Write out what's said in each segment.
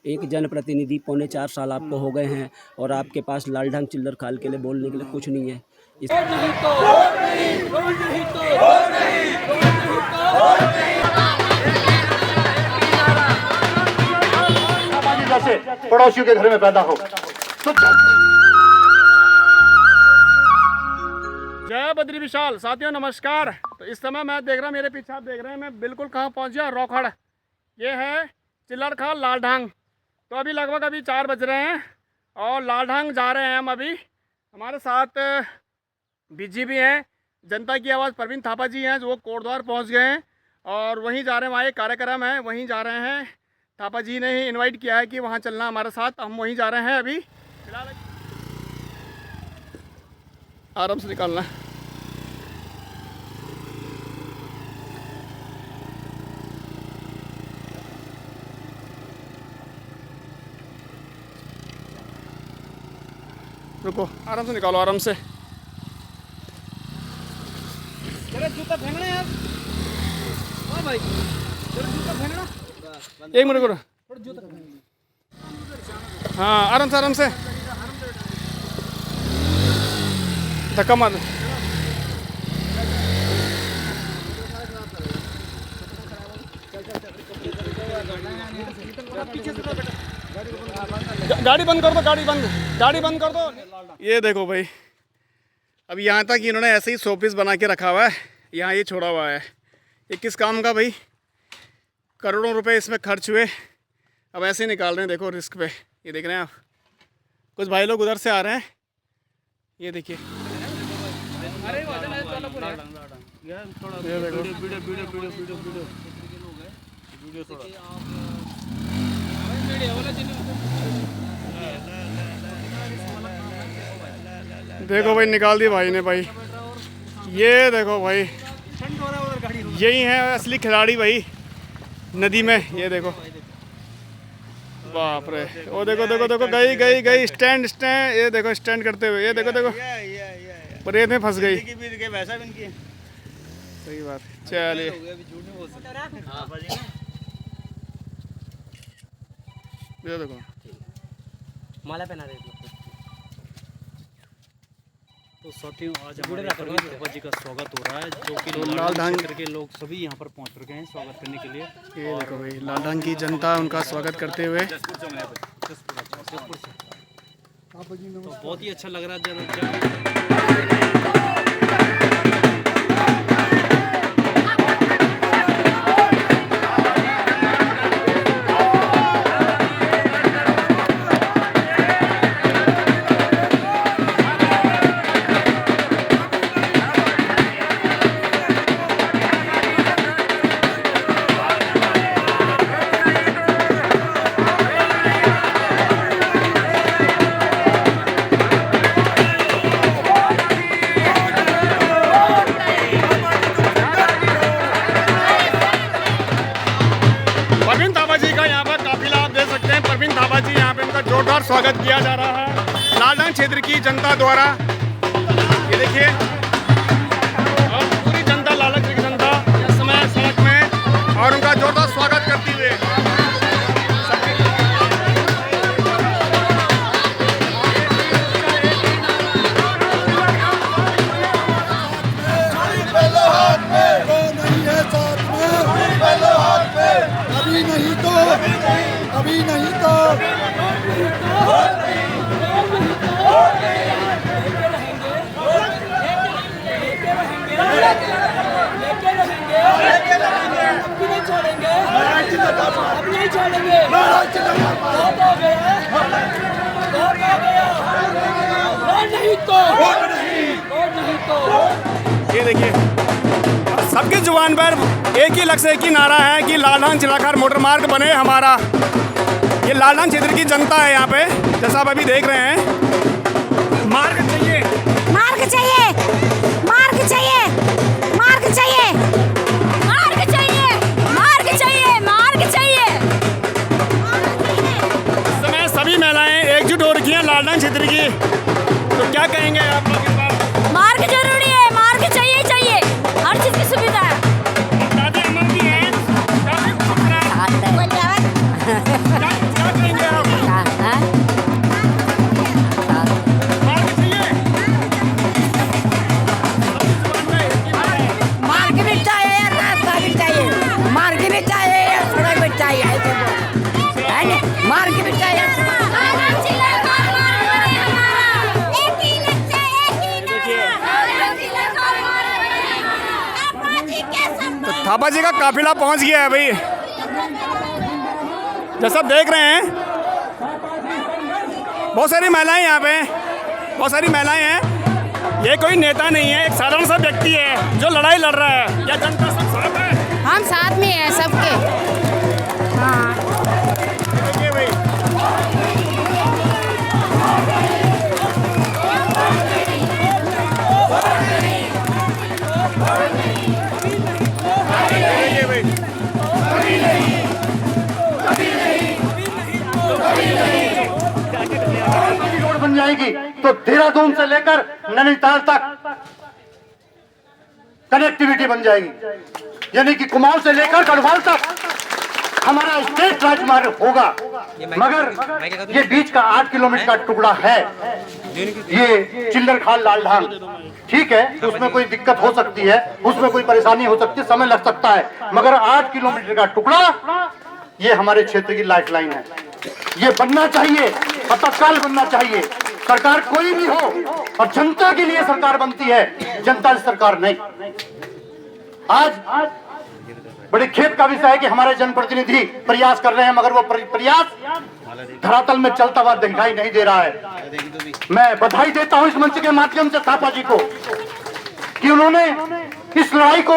एक जनप्रतिनिधि 4.25 साल आपको हो गए हैं और आपके पास लाल ढंग चिल्लर खाल के लिए बोलने के लिए कुछ नहीं है। पड़ोसियों के घर में पैदा हो तो जय बद्री विशाल। साथियों नमस्कार। तो इस समय मैं देख रहा हूँ, मेरे पीछे आप देख रहे हैं, मैं बिल्कुल कहाँ पहुँच गया, रोखड़। ये है चिल्लर खाल लाल ढंग। तो अभी लगभग 4 बज रहे हैं और लाल ढंग जा रहे हैं हम। अभी हमारे साथ बीजी भी हैं, जनता की आवाज़ प्रवीण थापा जी हैं, जो वो कोटद्वार पहुँच गए हैं और वहीं जा रहे हैं। वहाँ एक कार्यक्रम है, वहीं जा रहे हैं। थापा जी ने ही इन्वाइट किया है कि वहाँ चलना हमारे साथ, हम वहीं जा रहे हैं। अभी फिलहाल आराम से निकालना है। रुको, आराम से निकालो, आराम से। जूता फेंकना यार। हाँ भाई, जूता फेंकना। एक मिनट करो। हाँ, आराम से, आराम से। धक्का मार। गाड़ी बंद कर दो, गाड़ी बंद कर दो। ये देखो भाई, अब यहाँ तक इन्होंने ऐसे ही शोपीस बना के रखा हुआ है। यहाँ ये छोड़ा हुआ है, ये किस काम का भाई? करोड़ों रुपए इसमें खर्च हुए, अब ऐसे ही निकाल रहे हैं। देखो रिस्क पे, ये देख रहे हैं आप। कुछ भाई लोग उधर से आ रहे हैं, ये देखिए। देखो भाई, निकाल दी भाई ने भाई। ये देखो भाई, यही है असली खिलाड़ी भाई नदी में। ये देखो, बाप रे। वो देखो देखो देखो, गई स्टैंड। ये देखो स्टैंड करते हुए, ये देखो रेत में फंस गई। सही बात। चलिए, ये देखो माला पहना दे। तो साथियों, आज हमारे प्रवीण थापा जी का स्वागत हो रहा है, जो कि लाल ढंग क्षेत्र के लोग सभी यहाँ पर पहुँच चुके हैं स्वागत करने के लिए। ये देखो भाई, लाल ढंग की जनता उनका स्वागत करते हुए। तो बहुत ही अच्छा लग रहा है। जोरदार स्वागत किया जा रहा है लाल ढंग क्षेत्र की जनता द्वारा। ये देखिए, और पूरी जनता, लाल ढंग की जनता इस समय सड़क में और उनका जोरदार स्वागत करती हुए। अभी नहीं तो ये देखिए, सबके जुबान पर एक ही लक्ष्य, एक ही नारा है कि लाल ढंग चिल्लाखाल मोटर मार्ग बने हमारा। ये लाल ढंग क्षेत्र की जनता है यहाँ पे, जैसा आप अभी देख रहे हैं। मार्ग चाहिए, मार्ग चाहिए, मार्ग चाहिए, मार्ग चाहिए, मार्ग चाहिए, मार्ग चाहिए, मार्ग चाहिए। इस समय सभी महिलाएं एकजुट हो रखी हैं लाल ढंग क्षेत्र की। तो क्या कहेंगे आप लोग इस बार? मार्ग जरूरी है, मार्ग चाहिए, चाहिए, हर चीज की सुविधा है। दादी अम्मा भी हैं, क्या मार के बिठाया। तो थापा जी का काफिला पहुंच गया है भाई, जैसा आप देख रहे हैं। बहुत सारी महिलाएं यहाँ पे, बहुत सारी महिलाएं हैं। ये कोई नेता नहीं है, एक साधारण सा व्यक्ति है जो लड़ाई लड़ रहा है। क्या जनता सब साथ है? हम साथ में हैं सबके। हाँ देखिए भाई, देखिए भाई, रोड बन जाएगी तो देहरादून से लेकर नैनीताल तक कनेक्टिविटी बन जाएगी, यानी कि कुमाऊं से लेकर गढ़वाल तक हमारा स्टेट राजमार्ग होगा। मगर ये बीच का 8 किलोमीटर का टुकड़ा है, ये चिल्लरखाल लालढांग, ठीक है, तो उसमें कोई दिक्कत हो सकती है, उसमें कोई परेशानी हो सकती है, समय लग सकता है, मगर 8 किलोमीटर का टुकड़ा ये हमारे क्षेत्र की लाइफलाइन है। ये बनना चाहिए और तत्काल बनना चाहिए। सरकार कोई भी हो और जनता के लिए सरकार बनती है, जनता की सरकार नहीं। आज बड़े खेत का विषय है कि हमारे जनप्रतिनिधि प्रयास कर रहे हैं, मगर वो प्रयास धरातल में चलता हुआ दिखाई नहीं दे रहा है। मैं बधाई देता हूं इस मंच के माध्यम से थापा जी को कि उन्होंने इस लड़ाई को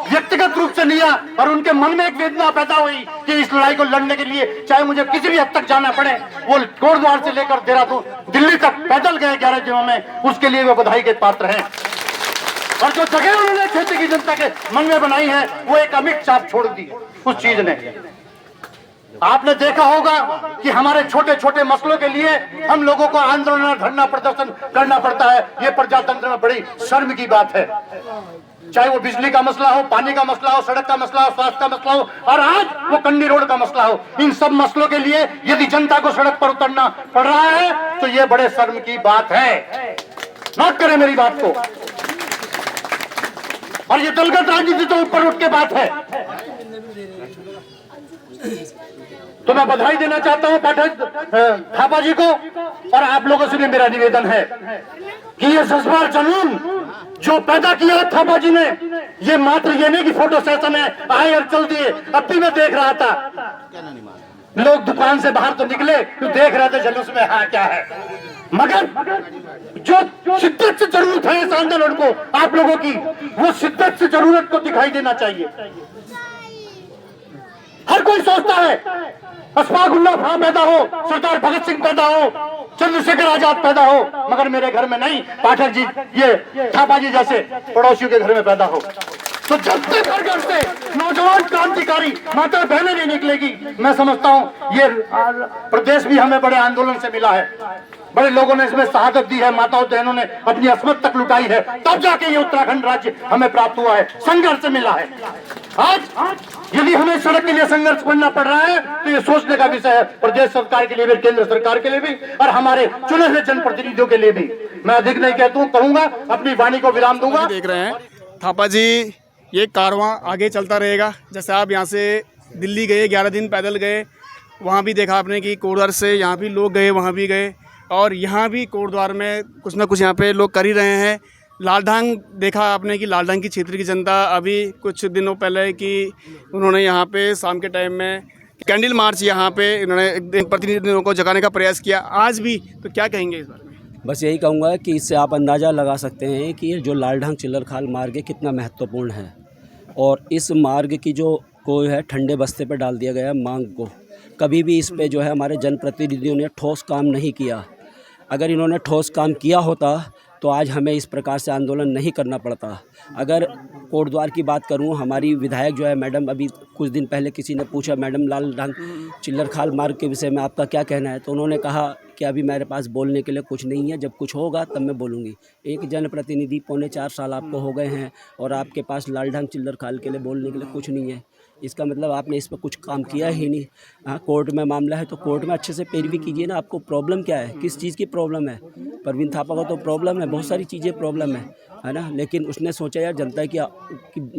व्यक्तिगत रूप से लिया और उनके मन में एक वेदना पैदा हुई कि इस लड़ाई को लड़ने के लिए चाहे मुझे किसी भी हद तक जाना पड़े, वो कोटद्वार से लेकर देहरादून दिल्ली तक पैदल गए 11 दिनों में, उसके लिए वो बधाई के पात्र हैं। और जो जगह उन्होंने क्षेत्र की जनता के मन में बनाई है वो एक अमिट छाप छोड़ दी उस चीज ने। आपने देखा होगा कि हमारे छोटे छोटे मसलों के लिए हम लोगों को आंदोलन, धरना, प्रदर्शन करना पड़ता है। ये प्रजातंत्र में बड़ी शर्म की बात है, चाहे वो बिजली का मसला हो, पानी का मसला हो, सड़क का मसला हो, स्वास्थ्य का मसला हो, और आज वो कंडी रोड का मसला हो। इन सब मसलों के लिए यदि जनता को सड़क पर उतरना पड़ रहा है तो ये बड़े शर्म की बात है। नोट करें मेरी बात को। और ये दलगत राजनीति तो ऊपर उठ के बात है। तो मैं बधाई देना चाहता हूं पाठक थापा जी को, और आप लोगों से भी मेरा निवेदन है कि ये जज्बार जुनून जो पैदा किया थापा जी ने, ये मात्र ये नहीं कि फोटो सेशन है, आए और चल दिए। अब भी मैं देख रहा था, लोग दुकान से बाहर तो निकले तो देख रहे थे जुलूस में हाँ क्या है, मगर जो शिद्दत से जरूरत है इस आंदोलन को, आप लोगों की वो शिद्दत से जरूरत को दिखाई देना चाहिए। हर कोई सोचता है अशफाकुल्लाह खां पैदा हो, सरदार भगत सिंह पैदा हो, चंद्रशेखर आजाद पैदा हो, मगर मेरे घर में नहीं, पाठक जी, ये थापा जी जैसे पड़ोसियों के घर में पैदा हो। तो जब तक हर घर से नौजवान क्रांतिकारी माता बहनें नहीं निकलेगी, मैं समझता हूँ ये प्रदेश भी हमें बड़े आंदोलन से मिला है, बड़े लोगों ने इसमें शहादत दी है, माताओं बहनों ने अपनी अस्मत तक लुटाई है, तब जाके ये उत्तराखंड राज्य हमें प्राप्त हुआ है, संघर्ष से मिला है। आज यदि हमें सड़क के लिए संघर्ष करना पड़ रहा है तो ये सोचने का विषय है, प्रदेश सरकार के लिए भी, केंद्र सरकार के लिए भी, और हमारे चुने हुए जनप्रतिनिधियों के लिए भी। मैं अधिक नहीं कहूंगा, अपनी वाणी को विराम दूंगा। देख रहे हैं थापा जी, ये कारवां आगे चलता रहेगा। जैसे आप यहाँ से दिल्ली गए, 11 दिन पैदल गए, वहाँ भी देखा आपने कि कोटद्वार से यहाँ भी लोग गए, वहाँ भी गए, और यहाँ भी कोटद्वार में कुछ ना कुछ यहाँ पे लोग कर ही रहे हैं। लालढांग देखा आपने कि लालढांग की क्षेत्र की जनता अभी कुछ दिनों पहले कि उन्होंने यहाँ पे शाम के टाइम में कैंडल मार्च यहाँ पे इन्होंने प्रतिनिधियों को जगाने का प्रयास किया, आज भी। तो क्या कहेंगे इस बारे में? बस यही कहूँगा कि इससे आप अंदाज़ा लगा सकते हैं कि ये जो लालढांग चिल्लरखाल मार्ग है कितना महत्वपूर्ण है, और इस मार्ग की जो कोई है ठंडे बस्ते पर डाल दिया गया मांग को। कभी भी इस पे जो है हमारे जनप्रतिनिधियों ने ठोस काम नहीं किया। अगर इन्होंने ठोस काम किया होता तो आज हमें इस प्रकार से आंदोलन नहीं करना पड़ता। अगर कोटद्वार की बात करूं, हमारी विधायक जो है मैडम, अभी कुछ दिन पहले किसी ने पूछा मैडम लालढांग चिल्लरखाल मार्ग के विषय में आपका क्या कहना है, तो उन्होंने कहा कि अभी मेरे पास बोलने के लिए कुछ नहीं है, जब कुछ होगा तब मैं बोलूँगी। एक जनप्रतिनिधि 4.25 साल आपको हो गए हैं और आपके पास लालढांग चिल्लरखाल के लिए बोलने के लिए कुछ नहीं है, इसका मतलब आपने इस पर कुछ काम किया ही नहीं। हाँ, कोर्ट में मामला है तो कोर्ट में अच्छे से पैरवी कीजिए ना। आपको प्रॉब्लम क्या है, किस चीज़ की प्रॉब्लम है? परवीन थापा को तो प्रॉब्लम है, बहुत सारी चीज़ें प्रॉब्लम है। है ना। लेकिन उसने सोचा यार जनता की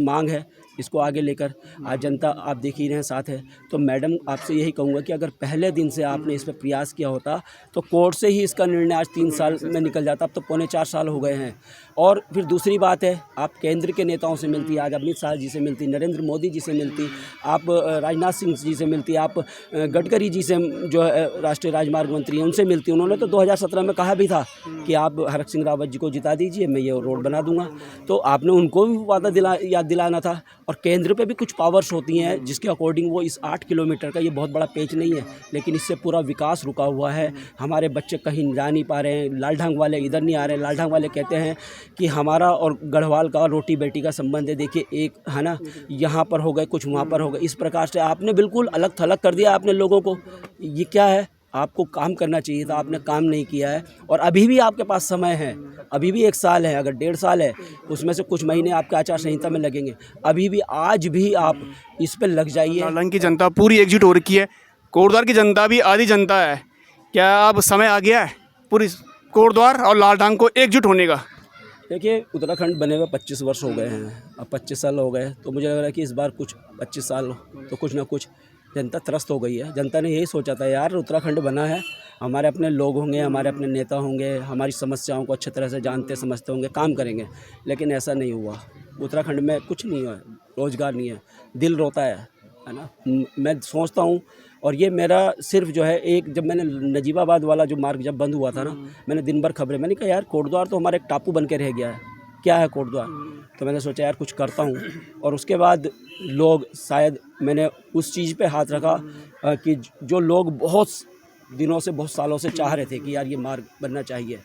मांग है, इसको आगे लेकर आज जनता आप देख ही रहे हैं साथ है। तो मैडम आपसे यही कहूँगा कि अगर पहले दिन से आपने इस पर प्रयास किया होता तो कोर्ट से ही इसका निर्णय आज 3 साल में निकल जाता। अब तो पौने 4 साल हो गए हैं। और फिर दूसरी बात है, आप केंद्र के नेताओं से मिलती, आज अमित शाह जी से मिलती, नरेंद्र मोदी जी से मिलती, आप राजनाथ सिंह जी से मिलती, आप गडकरी जी से जो है राष्ट्रीय राजमार्ग मंत्री हैं उनसे मिलती। उन्होंने तो 2017 में कहा भी था कि आप हरक सिंह रावत जी को जिता दीजिए, मैं ये रोड बना दूंगा। तो आपने उनको भी वादा याद दिलाना था। और केंद्र पे भी कुछ पावर्स होती हैं जिसके अकॉर्डिंग वो इस 8 किलोमीटर का ये बहुत बड़ा पेच नहीं है, लेकिन इससे पूरा विकास रुका हुआ है। हमारे बच्चे कहीं जा नहीं पा रहे हैं, लालढांग वाले इधर नहीं आ रहे हैं। लालढांग वाले कहते हैं कि हमारा और गढ़वाल का रोटी बेटी का संबंध है। देखिए एक है ना, यहाँ पर हो गए कुछ, वहाँ पर हो गए, इस प्रकार से आपने बिल्कुल अलग थलग कर दिया आपने लोगों को। ये क्या है? आपको काम करना चाहिए था, आपने काम नहीं किया है। और अभी भी आपके पास समय है, अभी भी 1 साल है, अगर 1.5 साल है उसमें से कुछ महीने आपके आचार संहिता में लगेंगे। अभी भी आज भी आप इस पर लग जाइए। लालढांग की जनता पूरी एकजुट हो रखी है, कोटद्वार की जनता भी आधी जनता है। क्या अब समय आ गया है पूरी कोटद्वार और लालढांग को एकजुट होने का? देखिए उत्तराखंड बने हुए 25 वर्ष हो गए हैं, अब 25 साल हो गए, तो मुझे लग रहा है कि इस बार कुछ 25 साल तो कुछ ना कुछ जनता त्रस्त हो गई है। जनता ने यही सोचा था यार उत्तराखंड बना है, हमारे अपने लोग होंगे, हमारे अपने नेता होंगे, हमारी समस्याओं को अच्छी तरह से जानते समझते होंगे, काम करेंगे। लेकिन ऐसा नहीं हुआ। उत्तराखंड में कुछ नहीं है, रोज़गार नहीं है, दिल रोता है ना। मैं सोचता हूँ, और ये मेरा सिर्फ जो है एक, जब मैंने नजीबाबाद वाला जो मार्ग जब बंद हुआ था ना, मैंने दिन भर खबरें, मैंने कहा यार कोटद्वार तो हमारा एक टापू बन के रह गया है, क्या है कोटद्वार। तो मैंने सोचा यार कुछ करता हूँ। और उसके बाद लोग, शायद मैंने उस चीज़ पे हाथ रखा कि जो लोग बहुत दिनों से, बहुत सालों से चाह रहे थे कि यार ये मार्ग बनना चाहिए,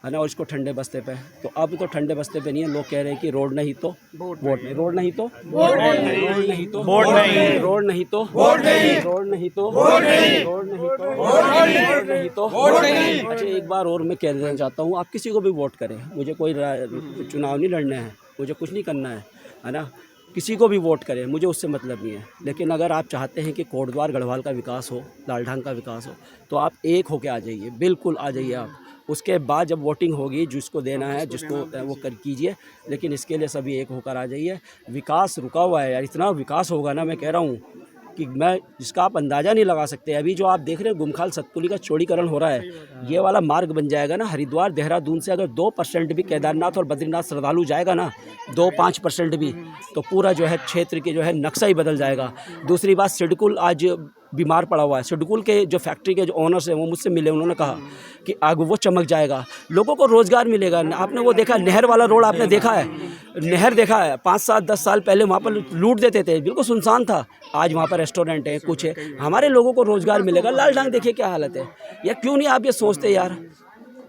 है ना। और इसको ठंडे बस्ते पे, तो अब तो ठंडे बस्ते पे नहीं है। लोग कह रहे हैं कि रोड नहीं तो वोट नहीं, रोड नहीं तो वोट नहीं, रोड नहीं तो वोट नहीं, रोड नहीं तो वोट नहीं, रोड नहीं तो वोट नहीं, रोड नहीं तो वोट नहीं तो वोट नहीं। अच्छा एक बार और मैं कह देना चाहता हूँ, आप किसी को भी वोट करें, मुझे कोई चुनाव नहीं लड़ने हैं, मुझे कुछ नहीं करना है ना। किसी को भी वोट करें, मुझे उससे मतलब नहीं है। लेकिन अगर आप चाहते हैं कि कोटद्वार गढ़वाल का विकास हो, लालढांग का विकास हो, तो आप एक होके आ जाइए, बिल्कुल आ जाइए आप। उसके बाद जब वोटिंग होगी, जिसको देना है, जिसको वो कर कीजिए, लेकिन इसके लिए सभी एक होकर आ जाइए। विकास रुका हुआ है यार, इतना विकास होगा ना, मैं कह रहा हूँ कि मैं जिसका आप अंदाज़ा नहीं लगा सकते। अभी जो आप देख रहे हैं गुमखाल सतपुली का चौड़ीकरण हो रहा है, ये वाला मार्ग बन जाएगा ना, हरिद्वार देहरादून से अगर 2% भी केदारनाथ और बद्रीनाथ श्रद्धालु जाएगा ना, 2-5% भी, तो पूरा जो है क्षेत्र के जो है नक्शा ही बदल जाएगा। दूसरी बात, सिडकुल आज बीमार पड़ा हुआ है। सिडकुल के जो फैक्ट्री के जो ओनर्स हैं वो मुझसे मिले, उन्होंने कहा कि आगे वो चमक जाएगा, लोगों को रोज़गार मिलेगा। आपने वो देखा नहर वाला रोड, आपने देखा है, नहर देखा है, 5-7-10 साल पहले वहाँ पर लूट देते थे, बिल्कुल सुनसान था। आज वहाँ पर रेस्टोरेंट है, कुछ है, हमारे लोगों को रोज़गार मिलेगा। लालढांग देखिए क्या हालत है यार, क्यों नहीं आप ये सोचते यार,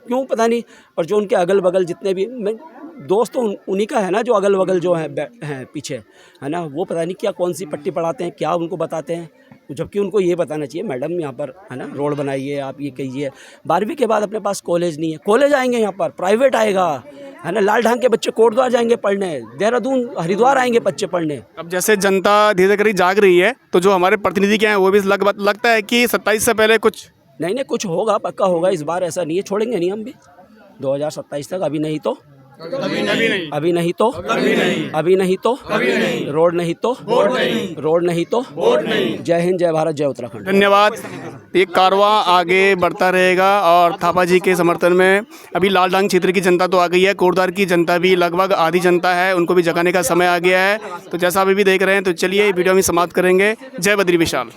क्यों पता नहीं। और जो उनके अगल बगल जितने भी दोस्त तो उन्हीं का है ना, जो अगल बगल जो हैं पीछे, है ना, वो पता नहीं क्या कौन सी पट्टी पढ़ाते हैं, क्या उनको बताते हैं, जबकि उनको ये बताना चाहिए मैडम यहाँ पर, है ना, रोड बनाइए, आप ये कहिए। 12वीं के बाद अपने पास कॉलेज नहीं है, कॉलेज आएंगे यहाँ पर, प्राइवेट आएगा, है ना। लालढांग के बच्चे कोटद्वार जाएंगे पढ़ने, देहरादून हरिद्वार आएंगे बच्चे पढ़ने। अब जैसे जनता धीरे धीरे जाग रही है, तो जो हमारे प्रतिनिधि क्या हैं वो भी लगता है कि 27 से पहले कुछ नहीं कुछ होगा, पक्का होगा इस बार, ऐसा नहीं है, छोड़ेंगे नहीं हम भी 2027 तक। अभी नहीं तो अभी नहीं तो अभी नहीं तो रोड नहीं तो रोड नहीं तो जय हिंद, जय भारत, जय उत्तराखंड। धन्यवाद। ये कारवां आगे बढ़ता रहेगा और थापा जी के समर्थन में अभी लालढांग क्षेत्र की जनता तो आ गई है, कोटद्वार की जनता भी लगभग आधी जनता है, उनको भी जगाने का समय आ गया है। तो जैसा अभी भी देख रहे हैं, तो चलिए वीडियो में समाप्त करेंगे। जय बद्री विशाल।